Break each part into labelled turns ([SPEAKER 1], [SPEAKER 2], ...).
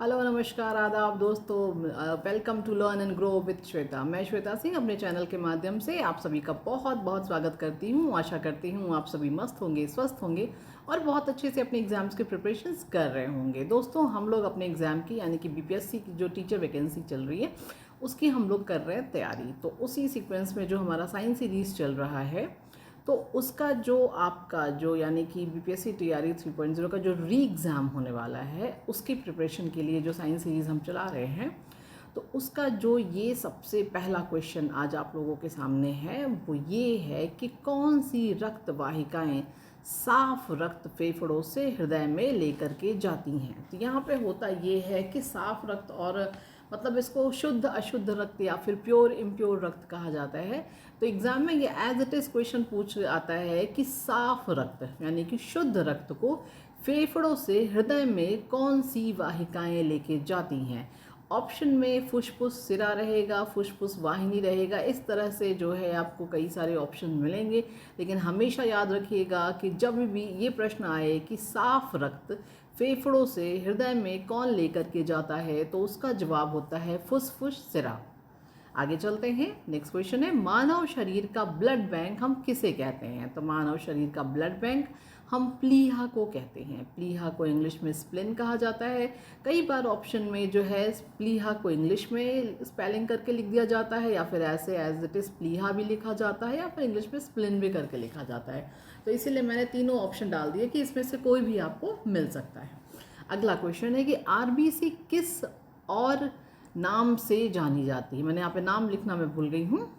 [SPEAKER 1] Hello नमस्कार आदाब दोस्तों, welcome to learn and grow with Shweta. मैं श्वेता सिंह अपने चैनल के माध्यम से आप सभी का बहुत बहुत स्वागत करती हूँ। आशा करती हूँ आप सभी मस्त होंगे, स्वस्थ होंगे और बहुत अच्छे से अपने एग्जाम्स की प्रिपरेशंस कर रहे होंगे। दोस्तों, हम लोग अपने एग्ज़ाम की यानी कि बीपीएससी की जो टीचर वैकेंसी चल रही है उसकी हम लोग कर रहे हैं तैयारी। तो उसी सीक्वेंस में जो हमारा साइंस सीरीज़ चल रहा है तो उसका जो आपका जो यानी कि बीपीएससी टीआरई 3.0 का जो री एग्ज़ाम होने वाला है उसकी प्रिपरेशन के लिए जो साइंस सीरीज़ हम चला रहे हैं तो उसका जो ये सबसे पहला क्वेश्चन आज आप लोगों के सामने है वो ये है कि कौन सी रक्त वाहिकाएं साफ रक्त फेफड़ों से हृदय में लेकर के जाती हैं। तो यहाँ पे होता ये है कि साफ रक्त और मतलब इसको शुद्ध अशुद्ध रक्त या फिर प्योर इम्प्योर रक्त कहा जाता है। तो एग्ज़ाम में ये एज इट इज़ क्वेश्चन पूछ आता है कि साफ रक्त यानी कि शुद्ध रक्त को फेफड़ों से हृदय में कौन सी वाहिकाएं लेके जाती हैं। ऑप्शन में फुस्फुस सिरा रहेगा, फुस्फुस वाहिनी रहेगा, इस तरह से जो है आपको कई सारे ऑप्शन मिलेंगे। लेकिन हमेशा याद रखिएगा कि जब भी ये प्रश्न आए कि साफ रक्त फेफड़ों से हृदय में कौन लेकर के जाता है तो उसका जवाब होता है फुस्फुस सिरा। आगे चलते हैं। नेक्स्ट क्वेश्चन है, मानव शरीर का ब्लड बैंक हम किसे कहते हैं। तो मानव शरीर का ब्लड बैंक हम प्लीहा को कहते हैं। प्लीहा को इंग्लिश में स्प्लिन कहा जाता है। कई बार ऑप्शन में जो है प्लीहा को इंग्लिश में स्पेलिंग करके लिख दिया जाता है या फिर ऐसे एज इट इज़ प्लीहा भी लिखा जाता है या फिर इंग्लिश में स्प्लिन भी करके लिखा जाता है। तो इसीलिए मैंने तीनों ऑप्शन डाल दिए कि इसमें से कोई भी आपको मिल सकता है। अगला क्वेश्चन है कि आरबीसी किस और नाम से जानी जाती है। मैंने यहाँ पे नाम लिखना मैं भूल गई हूँ।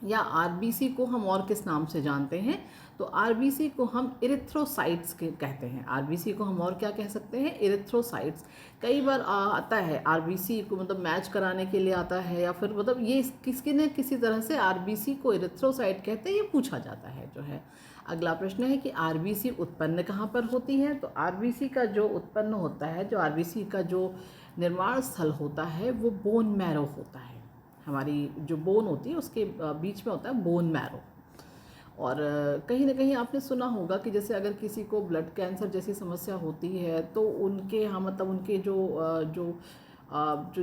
[SPEAKER 1] या आरबीसी को हम और किस नाम से जानते हैं। तो आरबीसी को हम इरिथ्रोसाइट्स कहते हैं। आरबीसी को हम और क्या कह सकते हैं, इरिथ्रोसाइट्स। कई बार आता है आरबीसी को मतलब मैच कराने के लिए आता है या फिर मतलब ये किसी न किसी तरह से आरबीसी को इरिथ्रोसाइट कहते हैं, ये पूछा जाता है जो है। अगला प्रश्न है कि आरबीसी उत्पन्न कहाँ पर होती है। तो आरबीसी का जो उत्पन्न होता है, जो आरबीसी का जो निर्माण स्थल होता है वो बोन मैरो होता है। हमारी जो बोन होती है उसके बीच में होता है बोन मैरो। और कहीं ना कहीं आपने सुना होगा कि जैसे अगर किसी को ब्लड कैंसर जैसी समस्या होती है तो उनके यहाँ मतलब उनके जो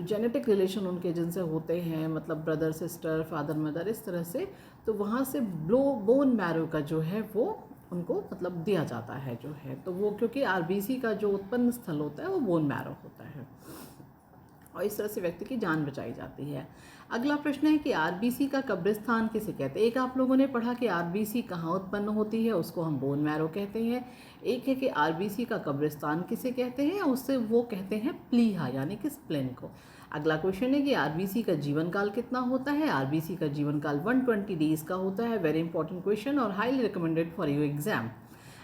[SPEAKER 1] जेनेटिक रिलेशन उनके जिनसे होते हैं, मतलब ब्रदर सिस्टर फादर मदर इस तरह से, तो वहाँ से बोन मैरो का जो है वो उनको मतलब दिया जाता है जो है। तो वो क्योंकि आरबीसी का जो उत्पन्न स्थल होता है वो बोन मैरो होता है और इस तरह से व्यक्ति की जान बचाई जाती है। अगला प्रश्न है कि आरबीसी का कब्रिस्तान किसे कहते हैं। एक आप लोगों ने पढ़ा कि आरबीसी कहाँ उत्पन्न होती है, उसको हम बोन मैरो कहते हैं। एक है कि आरबीसी का कब्रिस्तान किसे कहते हैं, उससे वो कहते हैं प्लीहा यानी कि स्प्लेन को। अगला क्वेश्चन है कि आरबीसी का जीवन काल कितना होता है। आरबीसी का जीवन काल 120 डेज का होता है। वेरी इंपॉर्टेंट क्वेश्चन और highly recommended for your exam.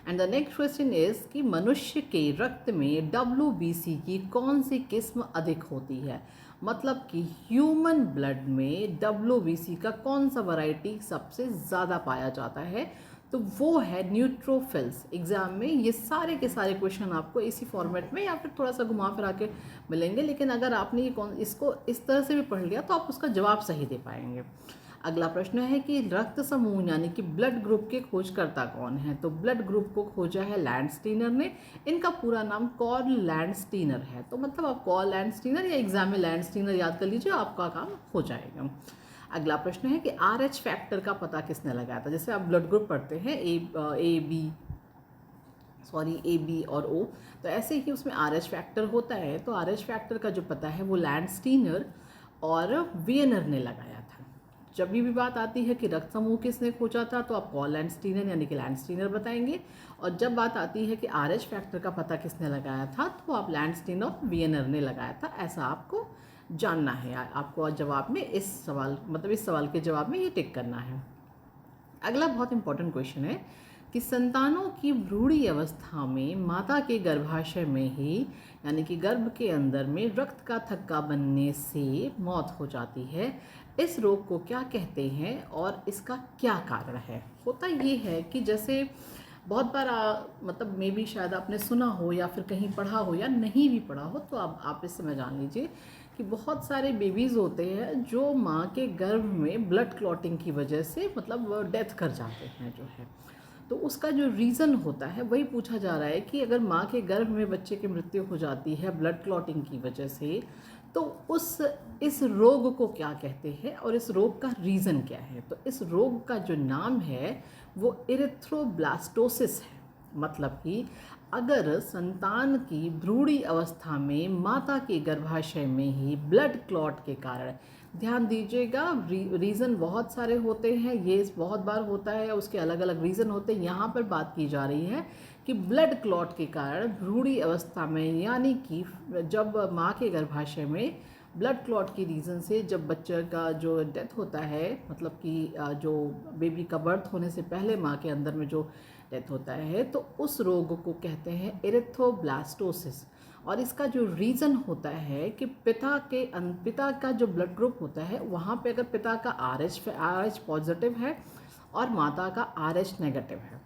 [SPEAKER 1] And the next question is कि मनुष्य के रक्त में WBC की कौन सी किस्म अधिक होती है। मतलब कि ह्यूमन ब्लड में WBC का कौन सा वैरायटी सबसे ज़्यादा पाया जाता है। तो वो है न्यूट्रोफिल्स। एग्जाम में ये सारे के सारे क्वेश्चन आपको इसी फॉर्मेट में या फिर थोड़ा सा घुमा फिरा के मिलेंगे, लेकिन अगर आपने इसको इस तरह से भी पढ़ लिया तो आप उसका जवाब सही दे पाएंगे। अगला प्रश्न है कि रक्त समूह यानी कि ब्लड ग्रुप के खोजकर्ता कौन है। तो ब्लड ग्रुप को खोजा है लैंडस्टीनर ने। इनका पूरा नाम कार्ल लैंडस्टीनर है। तो मतलब आप कार्ल लैंडस्टीनर या एग्जाम में लैंडस्टीनर याद कर लीजिए, आपका काम हो जाएगा। अगला प्रश्न है कि RH फैक्टर का पता किसने लगाया था। जैसे आप ब्लड ग्रुप पढ़ते हैं ए बी और ओ, तो ऐसे ही उसमें RH फैक्टर होता है। तो RH फैक्टर का जो पता है वो लैंडस्टीनर और वियनर ने लगाया था। जब भी बात आती है कि रक्त समूह किसने खोजा था तो आप कार्ल लैंडस्टीनर यानी कि लैंडस्टीनर बताएंगे, और जब बात आती है कि RH फैक्टर का पता किसने लगाया था तो आप लैंडस्टीनर और वियनर ने लगाया था। ऐसा आपको जानना है। आपको जवाब में इस सवाल के जवाब में ये टिक करना है। अगला बहुत इंपॉर्टेंट क्वेश्चन है कि संतानों की भ्रूणी अवस्था में माता के गर्भाशय में ही यानी कि गर्भ के अंदर में रक्त का थक्का बनने से मौत हो जाती है। इस रोग को क्या कहते हैं और इसका क्या कारण है। होता ये है कि जैसे बहुत बार मतलब मे बी शायद आपने सुना हो या फिर कहीं पढ़ा हो या नहीं भी पढ़ा हो, तो आप इस समय जान लीजिए कि बहुत सारे बेबीज़ होते हैं जो माँ के गर्भ में ब्लड क्लॉटिंग की वजह से मतलब डेथ कर जाते हैं जो है। तो उसका जो रीज़न होता है वही पूछा जा रहा है कि अगर माँ के गर्भ में बच्चे की मृत्यु हो जाती है ब्लड क्लॉटिंग की वजह से, तो इस रोग को क्या कहते हैं और इस रोग का रीज़न क्या है। तो इस रोग का जो नाम है वो इरिथ्रोब्लास्टोसिस है। मतलब कि अगर संतान की भ्रूणी अवस्था में माता के गर्भाशय में ही ब्लड क्लॉट के कारण, ध्यान दीजिएगा, रीज़न बहुत सारे होते हैं, ये बहुत बार होता है, उसके अलग अलग रीज़न होते हैं। यहाँ पर बात की जा रही है कि ब्लड क्लॉट के कारण भ्रूणी अवस्था में, यानी कि जब माँ के गर्भाशय में ब्लड क्लॉट की रीज़न से जब बच्चे का जो डेथ होता है, मतलब कि जो बेबी का बर्थ होने से पहले माँ के अंदर में जो डेथ होता है, तो उस रोग को कहते हैं इरिथ्रोब्लास्टोसिस। और इसका जो रीज़न होता है कि पिता का जो ब्लड ग्रुप होता है, वहाँ पे अगर पिता का RH पॉजिटिव है और माता का RH नेगेटिव है,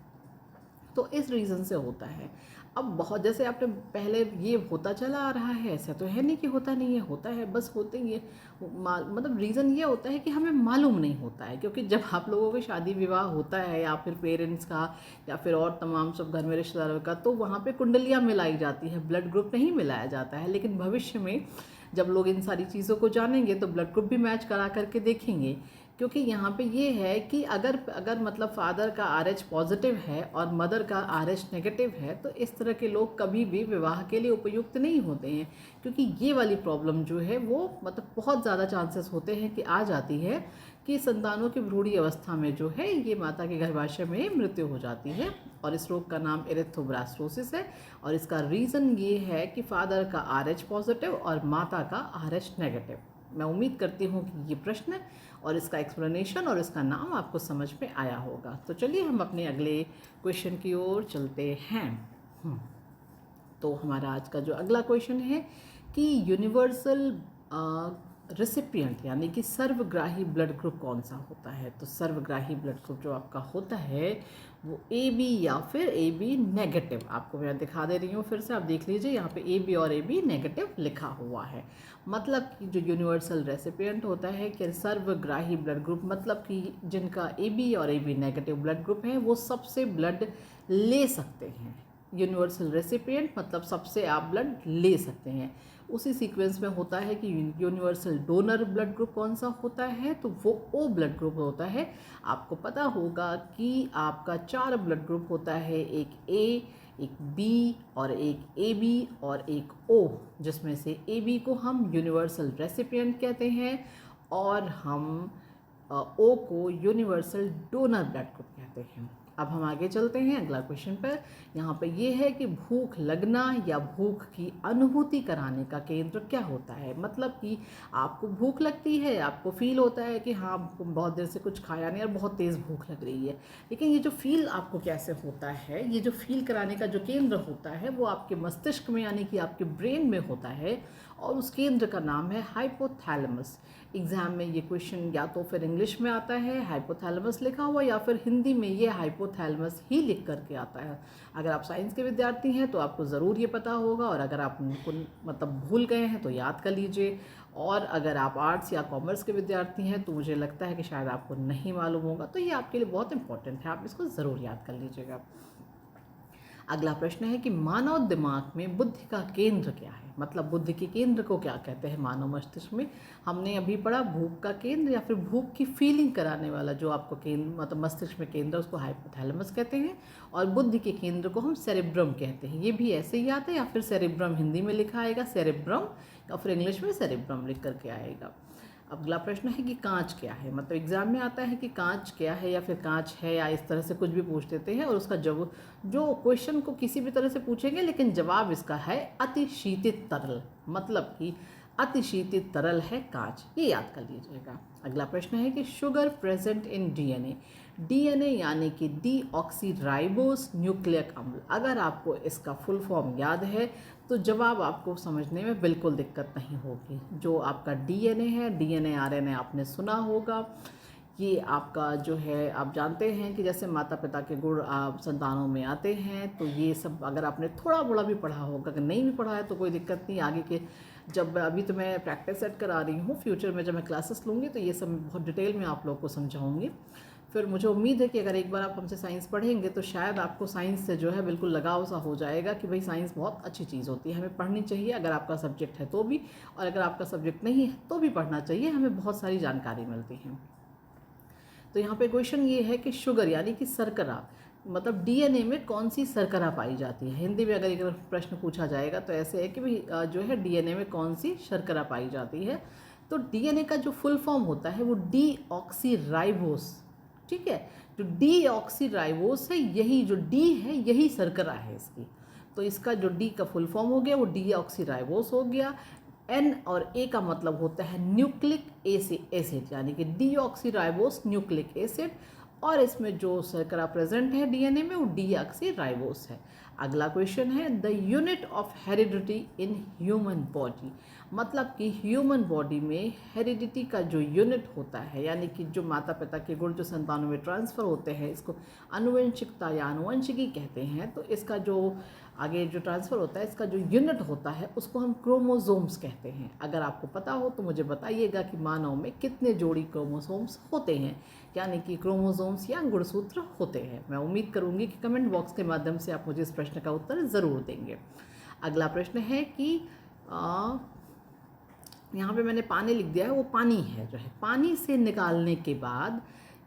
[SPEAKER 1] तो इस रीज़न से होता है। अब बहुत, जैसे आपने पहले, ये होता चला आ रहा है, ऐसा तो है नहीं कि होता नहीं है, होता है, बस होते ही है। मतलब रीज़न ये होता है कि हमें मालूम नहीं होता है, क्योंकि जब आप लोगों की शादी विवाह होता है या फिर पेरेंट्स का या फिर और तमाम सब घर में रिश्तेदारों का, तो वहाँ पे कुंडलियाँ मिलाई जाती है, ब्लड ग्रुप नहीं मिलाया जाता है। लेकिन भविष्य में जब लोग इन सारी चीज़ों को जानेंगे तो ब्लड ग्रुप भी मैच करा करके देखेंगे, क्योंकि यहाँ पे ये है कि अगर मतलब फादर का RH पॉजिटिव है और मदर का RH नेगेटिव है, तो इस तरह के लोग कभी भी विवाह के लिए उपयुक्त नहीं होते हैं, क्योंकि ये वाली प्रॉब्लम जो है वो मतलब बहुत ज़्यादा चांसेस होते हैं कि आ जाती है कि संतानों की भ्रूणी अवस्था में जो है ये माता के गर्भाशय में मृत्यु हो जाती है। और इस रोग का नाम इरिथ्रोब्लास्टोसिस है, और इसका रीज़न ये है कि फादर का RH पॉजिटिव और माता का RH नेगेटिव। मैं उम्मीद करती हूँ कि ये प्रश्न और इसका एक्सप्लेनेशन और इसका नाम आपको समझ में आया होगा। तो चलिए हम अपने अगले क्वेश्चन की ओर चलते हैं। तो हमारा आज का जो अगला क्वेश्चन है कि यूनिवर्सल रेसिपिएंट यानी कि सर्वग्राही ब्लड ग्रुप कौन सा होता है। तो सर्वग्राही ब्लड ग्रुप जो आपका होता है वो AB या फिर AB नेगेटिव, आपको मैं दिखा दे रही हूँ, फिर से आप देख लीजिए, यहाँ पे AB और AB नेगेटिव लिखा हुआ है। मतलब कि जो यूनिवर्सल रेसिपिएंट होता है कि सर्वग्राही ब्लड ग्रुप, मतलब कि जिनका AB और AB नेगेटिव ब्लड ग्रुप है वो सबसे ब्लड ले सकते हैं। यूनिवर्सल रेसिपिएंट मतलब सबसे आप ब्लड ले सकते हैं। उसी सीक्वेंस में होता है कि यूनिवर्सल डोनर ब्लड ग्रुप कौन सा होता है, तो वो O ब्लड ग्रुप होता है। आपको पता होगा कि आपका 4 ब्लड ग्रुप होता है, एक A, एक B और एक AB और एक O, जिसमें से AB को हम यूनिवर्सल रेसिपिएंट कहते हैं और हम O को यूनिवर्सल डोनर ब्लड ग्रुप कहते हैं। अब हम आगे चलते हैं अगला क्वेश्चन पर। यहाँ पे ये है कि भूख लगना या भूख की अनुभूति कराने का केंद्र क्या होता है। मतलब कि आपको भूख लगती है, आपको फील होता है कि हाँ बहुत देर से कुछ खाया नहीं और बहुत तेज़ भूख लग रही है, लेकिन ये जो फील आपको कैसे होता है, ये जो फील कराने का जो केंद्र होता है वो आपके मस्तिष्क में यानी कि आपके ब्रेन में होता है, और उस केंद्र का नाम है हाइपोथैलेमस। एग्ज़ाम में ये क्वेश्चन या तो फिर इंग्लिश में आता है हाइपोथैलेमस लिखा हुआ, या फिर हिंदी में ये हाइपोथैलेमस ही लिख करके आता है। अगर आप साइंस के विद्यार्थी हैं तो आपको ज़रूर ये पता होगा, और अगर आप उनको मतलब भूल गए हैं तो याद कर लीजिए, और अगर आप आर्ट्स या कॉमर्स के विद्यार्थी हैं तो मुझे लगता है कि शायद आपको नहीं मालूम होगा, तो ये आपके लिए बहुत इंपॉर्टेंट है, आप इसको ज़रूर याद कर लीजिएगा। अगला प्रश्न है कि मानव दिमाग में बुद्धि का केंद्र क्या है। मतलब बुद्धि के केंद्र को क्या कहते हैं मानव मस्तिष्क में। हमने अभी पढ़ा भूख का केंद्र या फिर भूख की फीलिंग कराने वाला जो आपको केंद्र मतलब मस्तिष्क में केंद्र, उसको हाइपोथैलेमस कहते हैं, और बुद्धि के केंद्र को हम सेरेब्रम कहते हैं। ये भी ऐसे ही आता है, या फिर सेरेब्रम हिंदी में लिखा आएगा सेरेब्रम, या फिर इंग्लिश में सेरेब्रम लिख करके आएगा। अगला प्रश्न है कि कांच क्या है। मतलब एग्जाम में आता है कि कांच क्या है या फिर कांच है, या इस तरह से कुछ भी पूछ देते हैं, और उसका जब जो क्वेश्चन को किसी भी तरह से पूछेंगे लेकिन जवाब इसका है अतिशीतित तरल। मतलब कि अतिशीतित तरल है कांच, ये याद कर लीजिएगा। अगला प्रश्न है कि sugar present in DNA. DNA यानी कि डीऑक्सीराइबोस न्यूक्लिक अम्ल। अगर आपको इसका फुल फॉर्म याद है तो जवाब आपको समझने में बिल्कुल दिक्कत नहीं होगी। जो आपका डीएनए है, डीएनए आरएनए आपने सुना होगा, ये आपका जो है आप जानते हैं कि जैसे माता पिता के गुण आप संतानों में आते हैं, तो ये सब अगर आपने थोड़ा बड़ा भी पढ़ा होगा, अगर नहीं भी पढ़ा है तो कोई दिक्कत नहीं, आगे के जब अभी तो मैं प्रैक्टिस सेट करा रही हूँ, फ्यूचर में जब मैं क्लासेस लूँगी तो ये सब बहुत डिटेल में आप लोग को समझाऊँगी। फिर मुझे उम्मीद है कि अगर एक बार आप हमसे साइंस पढ़ेंगे तो शायद आपको साइंस से जो है बिल्कुल लगाव सा हो जाएगा कि भाई साइंस बहुत अच्छी चीज़ होती है, हमें पढ़नी चाहिए। अगर आपका सब्जेक्ट है तो भी, और अगर आपका सब्जेक्ट नहीं है तो भी पढ़ना चाहिए, हमें बहुत सारी जानकारी मिलती है। तो यहाँ पे क्वेश्चन ये है कि शुगर यानी कि शर्करा, मतलब डीएनए में कौन सी शर्करा पाई जाती है। हिंदी में अगर एक प्रश्न पूछा जाएगा तो ऐसे है कि भाई जो है डीएनए में कौन सी शर्करा पाई जाती है। तो डीएनए का जो फुल फॉर्म होता है वो डीऑक्सीराइबोस, ठीक है। जो डीऑक्सीराइबोस है, यही जो डी है यही शर्करा है इसकी। तो इसका जो डी का फुल फॉर्म हो गया वो डीऑक्सीराइबोस हो गया। एन और ए का मतलब होता है न्यूक्लिक एसिड, यानी कि डीऑक्सीराइबोस न्यूक्लिक एसिड, और इसमें जो शर्करा प्रेजेंट है डीएनए में वो डीऑक्सीराइबोस है। अगला क्वेश्चन है the unit of heredity in human body, मतलब कि ह्यूमन बॉडी में हेरिडिटी का जो यूनिट होता है, यानी कि जो माता पिता के गुण जो संतानों में ट्रांसफ़र होते हैं, इसको आनुवंशिकता या आनुवंशिकी कहते हैं। तो इसका जो आगे जो ट्रांसफ़र होता है, इसका जो यूनिट होता है उसको हम क्रोमोसोम्स कहते हैं। अगर आपको पता हो तो मुझे बताइएगा कि मानव में कितने जोड़ी क्रोमोसोम्स होते हैं, यानी कि क्रोमोसोम्स या गुणसूत्र होते हैं। मैं उम्मीद करूंगी कि कमेंट बॉक्स के माध्यम से आप मुझे इस प्रश्न का उत्तर ज़रूर देंगे। अगला प्रश्न है कि यहाँ पे मैंने पानी लिख दिया है, वो पानी है जो है, पानी से निकालने के बाद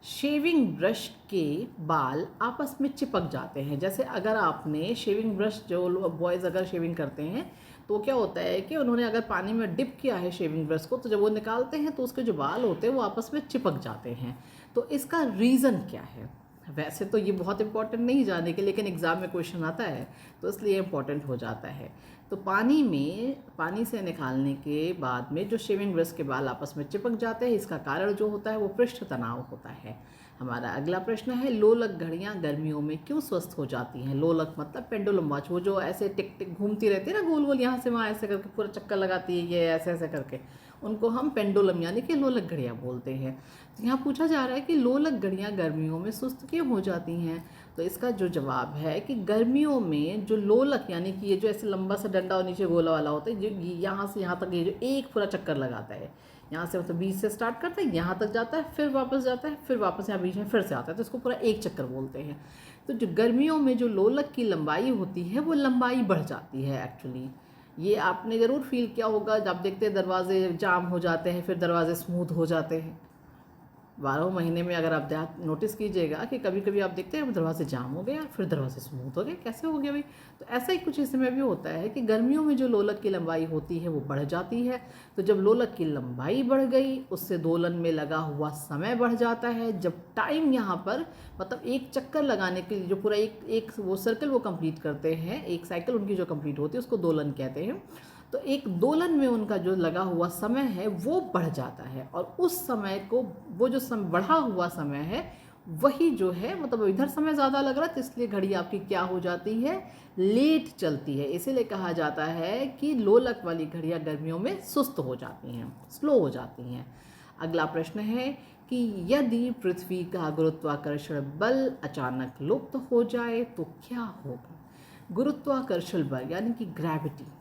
[SPEAKER 1] शेविंग ब्रश के बाल आपस में चिपक जाते हैं। जैसे अगर आपने शेविंग ब्रश, जो बॉयज़ अगर शेविंग करते हैं तो क्या होता है कि उन्होंने अगर पानी में डिप किया है शेविंग ब्रश को, तो जब वो निकालते हैं तो उसके जो बाल होते हैं वो आपस में चिपक जाते हैं। तो इसका रीज़न क्या है? वैसे तो ये बहुत इंपॉर्टेंट नहीं जाने के, लेकिन एग्ज़ाम में क्वेश्चन आता है तो इसलिए इम्पॉर्टेंट हो जाता है। तो पानी से निकालने के बाद में जो शेविंग ब्रश के बाल आपस में चिपक जाते हैं, इसका कारण जो होता है वो पृष्ठ तनाव होता है। हमारा अगला प्रश्न है लोलक घड़ियाँ गर्मियों में क्यों स्वस्थ हो जाती हैं। लोलक मतलब पेंडुलम वॉच, वो जो ऐसे टिक टिक घूमती रहती है ना गोल गोल, यहाँ से वहाँ ऐसे करके पूरा चक्कर लगाती है ये ऐसे ऐसे करके, उनको हम पेंडुलम यानी कि लोलक घड़ियाँ बोलते हैं। तो यहाँ पूछा जा रहा है कि लोलक घड़ियाँ गर्मियों में सुस्त क्यों हो जाती हैं। तो इसका जो जवाब है कि गर्मियों में जो लोलक यानी कि ये जो ऐसे लंबा सा डंडा और नीचे गोला वाला होता है, जो यहाँ से यहाँ तक ये जो एक पूरा चक्कर लगाता है, यहाँ से मतलब बीच से स्टार्ट करता है, यहाँ तक जाता है, फिर वापस जाता है, फिर वापस यहाँ बीच में फिर से आता है, तो इसको पूरा एक चक्कर बोलते हैं। तो जो गर्मियों में जो लोलक की लंबाई होती है वो लंबाई बढ़ जाती है एक्चुअली। ये आपने ज़रूर फील किया होगा जब देखते हैं दरवाजे जाम हो जाते हैं, फिर दरवाजे स्मूथ हो जाते हैं। 12 महीने में अगर आप नोटिस कीजिएगा कि कभी कभी आप देखते हैं दरवाजे जाम हो गए फिर दरवाजे स्मूथ हो गए, कैसे हो गया भाई। तो ऐसा ही कुछ इसमें भी होता है कि गर्मियों में जो लोलक की लंबाई होती है वो बढ़ जाती है। तो जब लोलक की लंबाई बढ़ गई, उससे दोलन में लगा हुआ समय बढ़ जाता है। जब टाइम यहाँ पर मतलब एक चक्कर लगाने के लिए जो पूरा एक वो सर्कल वो कंप्लीट करते हैं, एक साइकिल उनकी जो कंप्लीट होती है उसको दोलन कहते हैं। तो एक दोलन में उनका जो लगा हुआ समय है वो बढ़ जाता है, और उस समय को वो जो बढ़ा हुआ समय है वही जो है, मतलब इधर समय ज़्यादा लग रहा है तो इसलिए घड़ी आपकी क्या हो जाती है, लेट चलती है। इसीलिए कहा जाता है कि लोलक वाली घड़ियाँ गर्मियों में सुस्त हो जाती हैं, स्लो हो जाती हैं। अगला प्रश्न है कि यदि पृथ्वी का गुरुत्वाकर्षण बल अचानक लुप्त हो जाए तो क्या होगा। गुरुत्वाकर्षण बल यानी कि ग्रेविटी,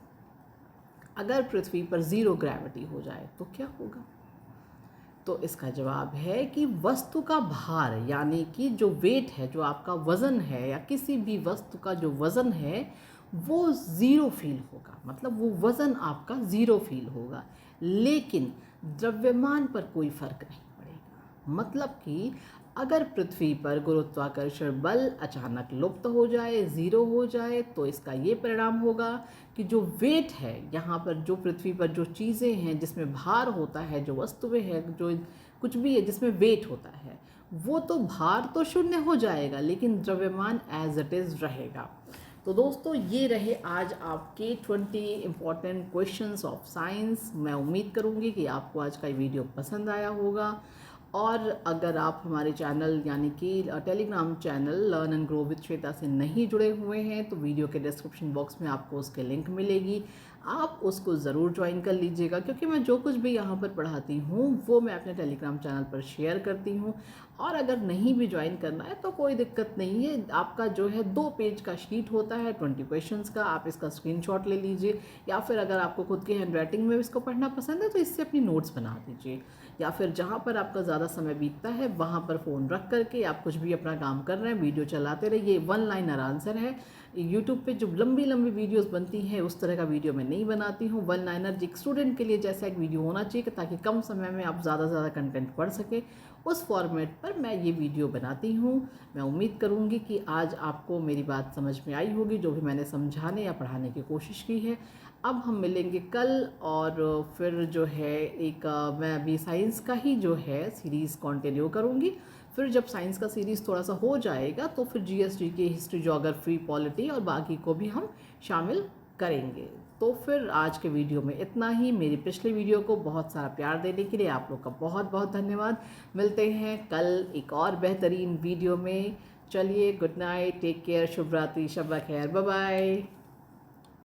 [SPEAKER 1] अगर पृथ्वी पर ज़ीरो ग्रेविटी हो जाए तो क्या होगा। तो इसका जवाब है कि वस्तु का भार यानी कि जो वेट है, जो आपका वज़न है, या किसी भी वस्तु का जो वज़न है वो ज़ीरो फील होगा, मतलब वो वज़न आपका ज़ीरो फील होगा, लेकिन द्रव्यमान पर कोई फ़र्क नहीं पड़ेगा। मतलब कि अगर पृथ्वी पर गुरुत्वाकर्षण बल अचानक लुप्त हो जाए, ज़ीरो हो जाए, तो इसका ये परिणाम होगा कि जो वेट है यहाँ पर, जो पृथ्वी पर जो चीज़ें हैं जिसमें भार होता है, जो वस्तुएं हैं, जो कुछ भी है जिसमें वेट होता है, वो तो भार तो शून्य हो जाएगा, लेकिन द्रव्यमान एज इट इज़ रहेगा। तो दोस्तों ये रहे आज आपके 20 इम्पॉर्टेंट क्वेश्चंस ऑफ साइंस। मैं उम्मीद करूँगी कि आपको आज का वीडियो पसंद आया होगा, और अगर आप हमारे चैनल यानी कि Telegram channel learn and grow with Shweta से नहीं जुड़े हुए हैं तो वीडियो के डिस्क्रिप्शन बॉक्स में आपको उसके लिंक मिलेगी। आप उसको ज़रूर ज्वाइन कर लीजिएगा, क्योंकि मैं जो कुछ भी यहाँ पर पढ़ाती हूँ वो मैं अपने टेलीग्राम चैनल पर शेयर करती हूँ। और अगर नहीं भी ज्वाइन करना है तो कोई दिक्कत नहीं है, आपका जो है 2 पेज का शीट होता है 20 क्वेश्चंस का, आप इसका स्क्रीनशॉट ले लीजिए, या फिर अगर आपको खुद की हैंडराइटिंग में इसको पढ़ना पसंद है तो इससे अपनी नोट्स बना दीजिए, या फिर जहाँ पर आपका ज़्यादा समय बीतता है वहाँ पर फ़ोन रख करके आप कुछ भी अपना काम कर रहे हैं वीडियो चलाते रहिए। 1 लाइनर आंसर है। यूट्यूब पे जो लंबी लंबी वीडियोस बनती हैं उस तरह का वीडियो मैं नहीं बनाती हूँ। 1 लाइनर एक स्टूडेंट के लिए जैसा एक वीडियो होना चाहिए ताकि कम समय में आप ज़्यादा से ज़्यादा कंटेंट पढ़ सके, उस फॉर्मेट पर मैं ये वीडियो बनाती हूँ। मैं उम्मीद करूँगी कि आज आपको मेरी बात समझ में आई होगी, जो भी मैंने समझाने या पढ़ाने की कोशिश की है। अब हम मिलेंगे कल, और फिर जो है मैं अभी साइंस का ही जो है सीरीज़ कंटिन्यू करूँगी। फिर जब साइंस का सीरीज़ थोड़ा सा हो जाएगा तो फिर जीएस की हिस्ट्री, ज्योग्राफी, पॉलिटी और बाकी को भी हम शामिल करेंगे। तो फिर आज के वीडियो में इतना ही। मेरी पिछले वीडियो को बहुत सारा प्यार देने के लिए आप लोग का बहुत बहुत धन्यवाद। मिलते हैं कल एक और बेहतरीन वीडियो में। चलिए, गुड नाइट, टेक केयर, शुभ रात्रि, शब ब खैर, बाय बाय।